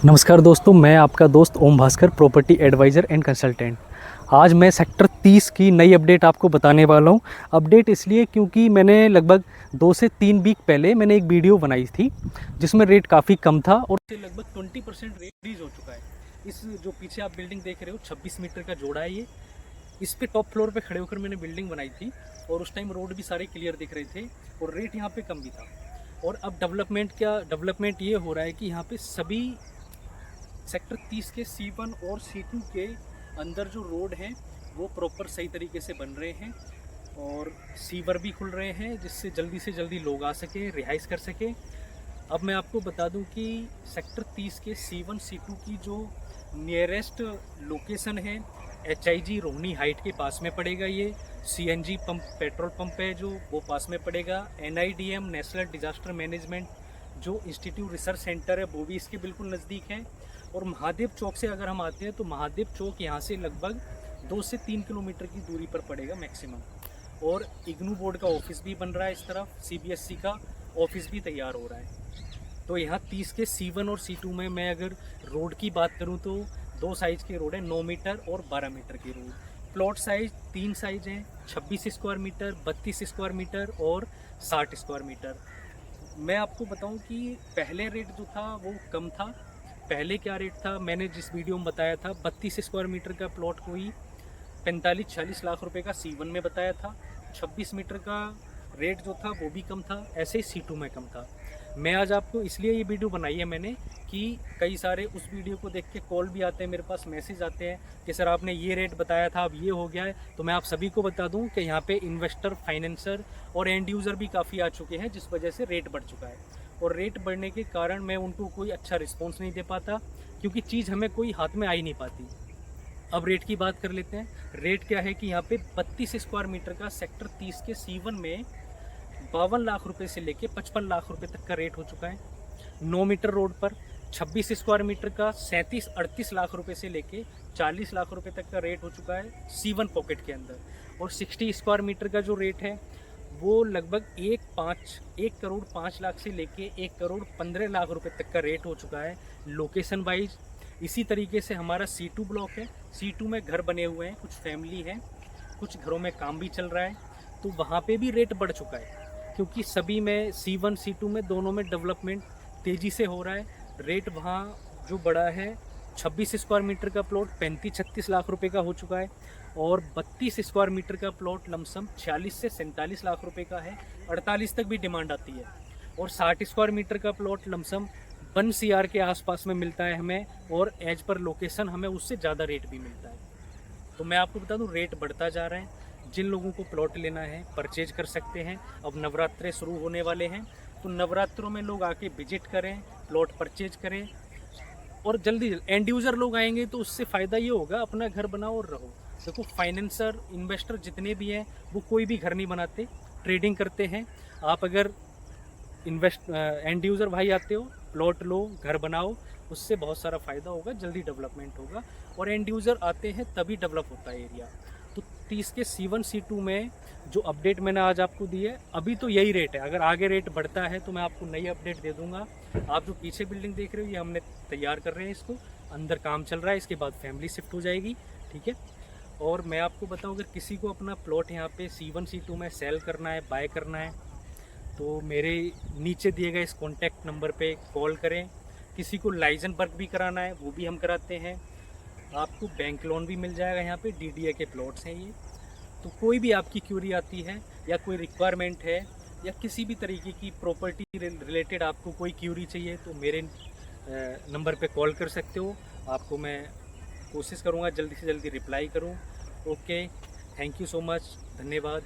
नमस्कार दोस्तों, मैं आपका दोस्त Om Bhaskar, property advisor and consultant. आज मैं सेक्टर 30 की नई अपडेट आपको बताने वाला हूं। अपडेट इसलिए क्योंकि मैंने लगभग 2 से 3 वीक पहले मैंने एक वीडियो बनाई थी जिसमें रेट काफ़ी कम था और लगभग 20% रेट इंक्रीज हो चुका है। इस जो पीछे आप बिल्डिंग देख रहे हो 26 मीटर का जोड़ा है ये। इस पे टॉप फ्लोर पे खड़े होकर मैंने बिल्डिंग बनाई थी और उस टाइम रोड भी सारे क्लियर दिख रहे थे और रेट यहाँ पे कम भी था। और अब डेवलपमेंट ये हो रहा है कि यहाँ पे सभी सेक्टर 30 के C1 और C2 के अंदर जो रोड हैं वो प्रॉपर सही तरीके से बन रहे हैं और सीवर भी खुल रहे हैं जिससे जल्दी से जल्दी लोग आ सकें, रिहाइश कर सकें। अब मैं आपको बता दूं कि सेक्टर 30 के C1 C2 की जो नियरेस्ट लोकेशन है HIG रोहिणी हाइट के पास में पड़ेगा। ये CNG पंप, पेट्रोल पंप है जो वो पास में पड़ेगा। NIDM नेशनल डिज़ास्टर मैनेजमेंट जो इंस्टीट्यूट रिसर्च सेंटर है वो भी इसके बिल्कुल नज़दीक है। और महादेव चौक से अगर हम आते हैं तो महादेव चौक यहाँ से लगभग 2 से 3 किलोमीटर की दूरी पर पड़ेगा मैक्सिमम। और इग्नू बोर्ड का ऑफिस भी बन रहा है, इस तरफ CBSE का ऑफिस भी तैयार हो रहा है। तो यहाँ 30 के C1 और C2 में मैं अगर रोड की बात करूँ तो 2 साइज के रोड है, 9 मीटर और 12 मीटर के रोड। प्लॉट साइज 3 साइज हैं, 26 स्क्वायर मीटर, 32 स्क्वायर मीटर और 60 स्क्वायर मीटर। मैं आपको बताऊं कि पहले रेट जो था वो कम था। पहले क्या रेट था, मैंने जिस वीडियो में बताया था 32 स्क्वायर मीटर का प्लॉट कोई 45-46 लाख रुपए का C1 में बताया था। 26 मीटर का रेट जो था वो भी कम था, ऐसे ही C2 में कम था। मैं आज आपको इसलिए ये वीडियो बनाई है मैंने कि कई सारे उस वीडियो को देख के कॉल भी आते हैं, मेरे पास मैसेज आते हैं कि सर आपने ये रेट बताया था, अब ये हो गया है। तो मैं आप सभी को बता दूं कि यहाँ पे इन्वेस्टर, फाइनेंसर और एंड यूज़र भी काफ़ी आ चुके हैं जिस वजह से रेट बढ़ चुका है। और रेट बढ़ने के कारण मैं उनको कोई अच्छा रिस्पॉन्स नहीं दे पाता क्योंकि चीज़ हमें कोई हाथ में आ ही नहीं पाती। अब रेट की बात कर लेते हैं। रेट क्या है कि यहाँ पे 32 स्क्वायर मीटर का सेक्टर 30 के C1 में 52 लाख रुपए से लेके 55 लाख रुपए तक का रेट हो चुका है। 9 मीटर रोड पर 26 स्क्वायर मीटर का 37-38 लाख रुपए से लेके 40 लाख रुपए तक का रेट हो चुका है C1 पॉकेट के अंदर। और 60 स्क्वायर मीटर का जो रेट है वो लगभग 1 करोड़ 5 लाख से लेके 1 करोड़ 15 लाख रुपए तक का रेट हो चुका है लोकेशन वाइज। इसी तरीके से हमारा C2 ब्लॉक है। C2 में घर बने हुए हैं, कुछ फैमिली है, कुछ घरों में काम भी चल रहा है, तो वहाँ पे भी रेट बढ़ चुका है क्योंकि सभी में C1 C2 में दोनों में डेवलपमेंट तेज़ी से हो रहा है। रेट वहाँ जो बढ़ा है 26 स्क्वायर मीटर का प्लॉट 35-36 लाख रुपए का हो चुका है और 32 स्क्वायर मीटर का प्लॉट लमसम 46 से 47 लाख रुपए का है। 48 तक भी डिमांड आती है। और 60 स्क्वायर मीटर का प्लॉट लमसम 1 CR के आसपास में मिलता है हमें और एज पर लोकेशन हमें उससे ज़्यादा रेट भी मिलता है। तो मैं आपको बता दूं रेट बढ़ता जा रहा है। जिन लोगों को प्लॉट लेना है परचेज कर सकते हैं। अब नवरात्रे शुरू होने वाले हैं तो नवरात्रों में लोग आके विजिट करें, प्लॉट परचेज करें और जल्दी एंड यूज़र लोग आएंगे तो उससे फ़ायदा ये होगा अपना घर बनाओ और रहो। देखो फाइनेंसर, इन्वेस्टर जितने भी हैं वो कोई भी घर नहीं बनाते, ट्रेडिंग करते हैं। आप अगर एंड यूज़र भाई आते हो, प्लॉट लो, घर बनाओ, उससे बहुत सारा फ़ायदा होगा, जल्दी डेवलपमेंट होगा। और एंड यूज़र आते हैं तभी डेवलप होता है एरिया। तो 30 के C1 C2 में जो अपडेट मैंने आज आपको दी है अभी तो यही रेट है। अगर आगे रेट बढ़ता है तो मैं आपको नई अपडेट दे दूंगा। आप जो पीछे बिल्डिंग देख रहे हो ये हमने तैयार कर रहे हैं, इसको अंदर काम चल रहा है, इसके बाद फैमिली शिफ्ट हो जाएगी, ठीक है। और मैं आपको बताऊं अगर किसी को अपना प्लॉट यहाँ पे C1 C2 में सेल करना है, बाय करना है तो मेरे नीचे दिए गए इस कॉन्टैक्ट नंबर पे कॉल करें। किसी को लाइसेंस वर्क भी कराना है वो भी हम कराते हैं। आपको बैंक लोन भी मिल जाएगा, यहाँ पे DDA के प्लॉट्स हैं ये। तो कोई भी आपकी क्यूरी आती है या कोई रिक्वायरमेंट है या किसी भी तरीके की प्रॉपर्टी रिलेटेड आपको कोई क्यूरी चाहिए तो मेरे नंबर पे कॉल कर सकते हो। आपको मैं कोशिश करूँगा जल्दी से जल्दी रिप्लाई करूँ। Okay, thank you so much, धन्यवाद।